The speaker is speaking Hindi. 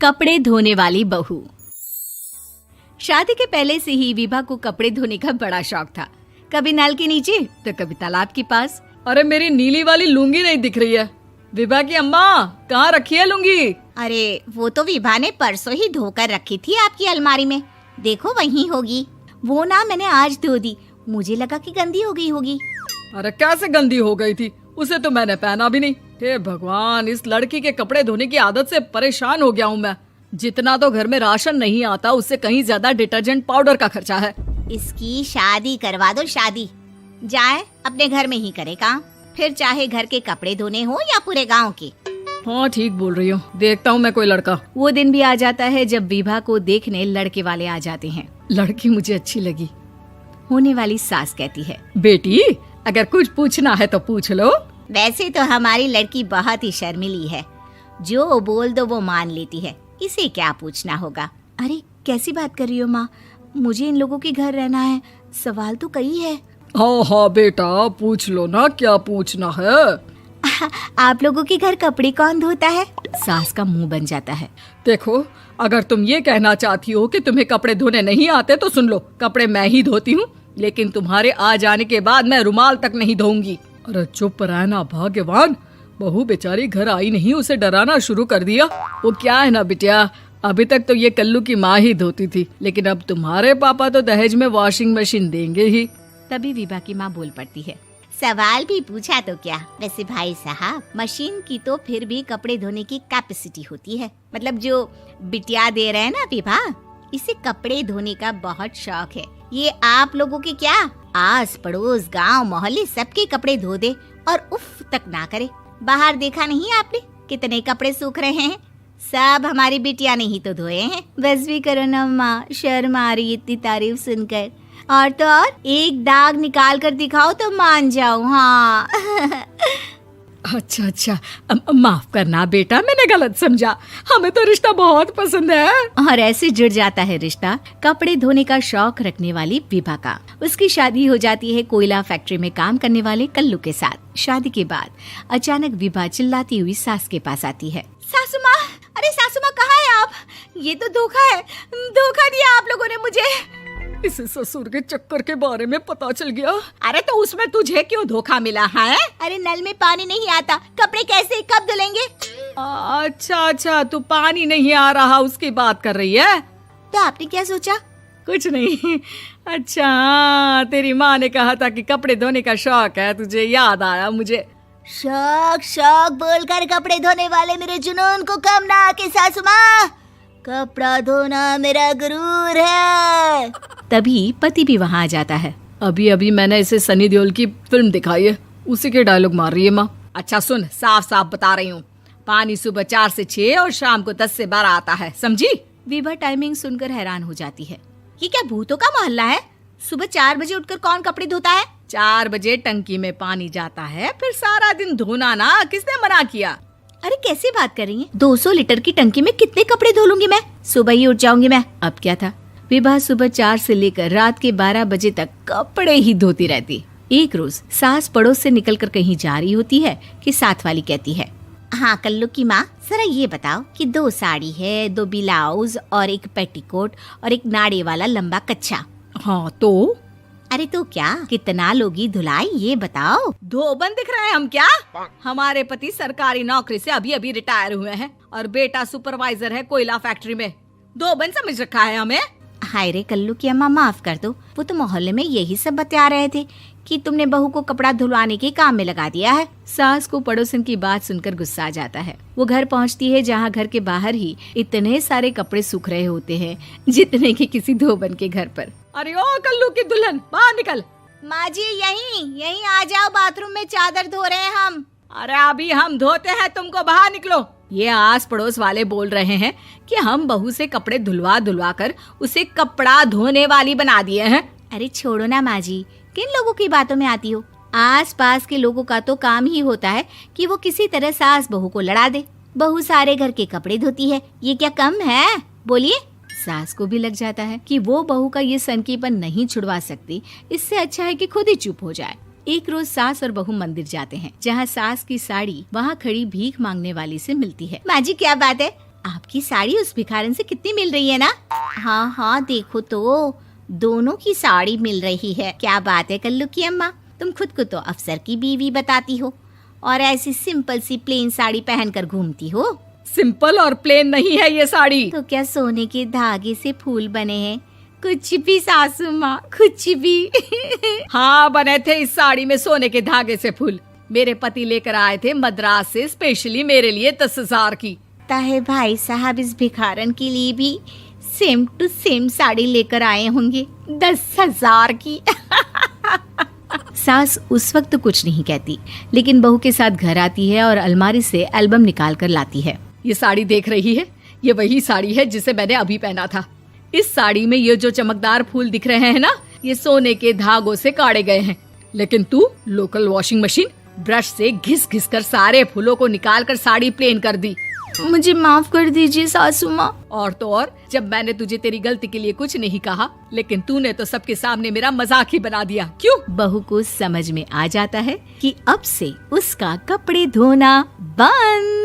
कपड़े धोने वाली बहू। शादी के पहले से ही विभा को कपड़े धोने का बड़ा शौक था। कभी नल के नीचे तो कभी तालाब के पास। अरे मेरी नीली वाली लुंगी नहीं दिख रही है। विभा की अम्मा, कहाँ रखी है लुंगी? अरे वो तो विभा ने परसों ही धोकर रखी थी आपकी अलमारी में, देखो वहीं होगी। वो ना मैंने आज धो दी, मुझे लगा कि गंदी हो गई होगी। अरे कैसे गंदी हो गई थी? उसे तो मैंने पहना भी नहीं। हे भगवान, इस लड़की के कपड़े धोने की आदत से परेशान हो गया हूँ मैं। जितना तो घर में राशन नहीं आता, उससे कहीं ज्यादा डिटर्जेंट पाउडर का खर्चा है। इसकी शादी करवा दो, शादी जाए अपने घर में ही करे काम, फिर चाहे घर के कपड़े धोने हो या पूरे गांव के। हाँ ठीक बोल रही हूँ, देखता हूँ मैं कोई लड़का। वो दिन भी आ जाता है जब विभा को देखने लड़के वाले आ जाते हैं। लड़की मुझे अच्छी लगी। होने वाली सास कहती है, बेटी अगर कुछ पूछना है तो पूछ लो। वैसे तो हमारी लड़की बहुत ही शर्मीली है, जो बोल दो वो मान लेती है, इसे क्या पूछना होगा। अरे कैसी बात कर रही हो माँ, मुझे इन लोगों के घर रहना है, सवाल तो कई है। हाँ हाँ बेटा, पूछ लो ना, क्या पूछना है। आप लोगों के घर कपड़े कौन धोता है? सास का मुंह बन जाता है। देखो, अगर तुम ये कहना चाहती हो कि तुम्हें कपड़े धोने नहीं आते तो सुन लो, कपड़े मैं ही धोती हूँ, लेकिन तुम्हारे आ जाने के बाद मैं रुमाल तक नहीं धोऊंगी। अरे चुप रहना भाग्यवान, बहू बेचारी घर आई नहीं, उसे डराना शुरू कर दिया। वो क्या है ना बिटिया, अभी तक तो ये कल्लू की माँ ही धोती थी, लेकिन अब तुम्हारे पापा तो दहेज में वॉशिंग मशीन देंगे ही। तभी विभा की माँ बोल पड़ती है, सवाल भी पूछा तो क्या। वैसे भाई साहब, मशीन की तो फिर भी कपड़े धोने की कैपेसिटी होती है। मतलब जो बिटिया दे रहे हैं ना विभा, इसे कपड़े धोने का बहुत शौक है। ये आप लोगों के क्या, आस पड़ोस गांव मोहल्ले सबके कपड़े धो दे और उफ तक ना करे। बाहर देखा नहीं आपने कितने कपड़े सूख रहे हैं? सब हमारी बिटिया ने ही तो धोए हैं। बस भी करो ना माँ, शर्म आ रही इतनी तारीफ सुनकर। और तो और एक दाग निकाल कर दिखाओ तो मान जाओ। हाँ अच्छा, माफ करना बेटा, मैंने गलत समझा। हमें तो रिश्ता बहुत पसंद है। और ऐसे जुड़ जाता है रिश्ता कपड़े धोने का शौक रखने वाली विभा का। उसकी शादी हो जाती है कोयला फैक्ट्री में काम करने वाले कल्लू के साथ। शादी के बाद अचानक विभा चिल्लाती हुई सास के पास आती है। सासू माँ, अरे सासू माँ कहाँ है आप? ये तो धोखा है, धोखा दिया आप लोगों ने मुझे। इसे ससुर के चक्कर के बारे में पता चल गया। अरे तो उसमें तुझे क्यों धोखा मिला है? अरे नल में पानी नहीं आता, कपड़े कैसे कब धुलेंगे? अच्छा, तू पानी नहीं आ रहा उसकी बात कर रही है। तो आपने क्या सोचा? कुछ नहीं। अच्छा, तेरी माँ ने कहा था कि कपड़े धोने का शौक है तुझे, याद आया मुझे। शौक बोलकर कपड़े धोने वाले मेरे जुनून को कम ना आके सासू माँ, कपड़ा धोना मेरा गुरूर है। तभी पति भी वहाँ आ जाता है। अभी मैंने इसे सनी देओल की फिल्म दिखाई है, उसी के डायलॉग मार रही है माँ। अच्छा सुन, साफ साफ बता रही हूँ, पानी सुबह 4 से 6 और शाम को 10 से 12 आता है, समझी? विभा टाइमिंग सुनकर हैरान हो जाती है। ये क्या भूतों का मोहल्ला है? सुबह 4 बजे उठकर कौन कपड़े धोता है? 4 बजे टंकी में पानी जाता है, फिर सारा दिन धोना ना, किसने मना किया? अरे कैसी बात कर रही हैं? 200 लीटर की टंकी में कितने कपड़े धो लूंगी मैं? सुबह ही उठ जाऊंगी मैं। अब क्या था, विभा सुबह 4 से लेकर रात के 12 बजे तक कपड़े ही धोती रहती। एक रोज सास पड़ोस से निकलकर कहीं जा रही होती है कि साथ वाली कहती है, हाँ कल्लू की माँ, जरा ये बताओ कि 2 साड़ी है, 2 ब्लाउज और एक पेटीकोट और एक नाड़े वाला लंबा कच्छा। हाँ तो? अरे तो क्या, कितना लोगी धुलाई ये बताओ। धोबन दिख रहे हैं हम क्या? हमारे पति सरकारी नौकरी से अभी रिटायर हुए हैं और बेटा सुपरवाइजर है कोयला फैक्ट्री में। धोबन समझ रखा है हमें? हाय रे कल्लू की अम्मा, माफ कर दो, वो तो मोहल्ले में यही सब बता रहे थे कि तुमने बहू को कपड़ा धुलवाने के काम में लगा दिया है। सास को पड़ोसन की बात सुनकर गुस्सा आ जाता है। वो घर पहुंचती है जहां घर के बाहर ही इतने सारे कपड़े सूख रहे होते हैं जितने कि किसी धोबन के घर पर। अरे ओ कल्लू की दुल्हन, बाहर निकल। माँ जी यहीं आ जाओ, बाथरूम में चादर धो रहे हैं हम। अरे अभी हम धोते हैं, तुमको बाहर निकलो। ये आस पड़ोस वाले बोल रहे हैं कि हम बहू से कपड़े धुलवा कर उसे कपड़ा धोने वाली बना दिए हैं। अरे छोड़ो ना माँ जी, किन लोगों की बातों में आती हो? आस पास के लोगों का तो काम ही होता है कि वो किसी तरह सास बहू को लड़ा दे। बहू सारे घर के कपड़े धोती है, ये क्या कम है? बोलिए। सास को भी लग जाता है कि वो बहू का ये सनकीपन नहीं छुड़वा सकती, इससे अच्छा है कि खुद ही चुप हो जाए। एक रोज सास और बहू मंदिर जाते हैं, जहाँ सास की साड़ी वहाँ खड़ी भीख मांगने वाली से मिलती है। माँ जी क्या बात है, आपकी साड़ी उस भिखारन से कितनी मिल रही है ना? हाँ हाँ देखो तो, दोनों की साड़ी मिल रही है। क्या बात है कल्लू की अम्मा, तुम खुद को तो अफसर की बीवी बताती हो और ऐसी सिंपल सी प्लेन साड़ी पहनकर घूमती हो। सिंपल और प्लेन नहीं है ये साड़ी। तो क्या सोने के धागे से फूल बने हैं? कुछ भी सासू माँ, कुछ भी। हाँ बने थे इस साड़ी में सोने के धागे से फूल। मेरे पति लेकर आए थे मद्रास से स्पेशली मेरे लिए 10,000 की। ताहे भाई साहब इस भिखारन के लिए भी सेम टू सेम साड़ी लेकर आए होंगे 10,000 की। सास उस वक्त तो कुछ नहीं कहती, लेकिन बहू के साथ घर आती है और अलमारी से एल्बम निकाल कर लाती है। ये साड़ी देख रही है, ये वही साड़ी है जिसे मैंने अभी पहना था। इस साड़ी में ये जो चमकदार फूल दिख रहे हैं ना, ये सोने के धागों से काढ़े गए हैं। लेकिन तू लोकल वॉशिंग मशीन ब्रश से घिस घिस कर सारे फूलों को निकाल कर साड़ी प्लेन कर दी। मुझे माफ कर दीजिए सासू माँ। और तो और, जब मैंने तुझे तेरी गलती के लिए कुछ नहीं कहा, लेकिन तूने तो सबके सामने मेरा मजाक ही बना दिया। क्यों? बहू को समझ में आ जाता है कि अब से उसका कपड़े धोना बंद।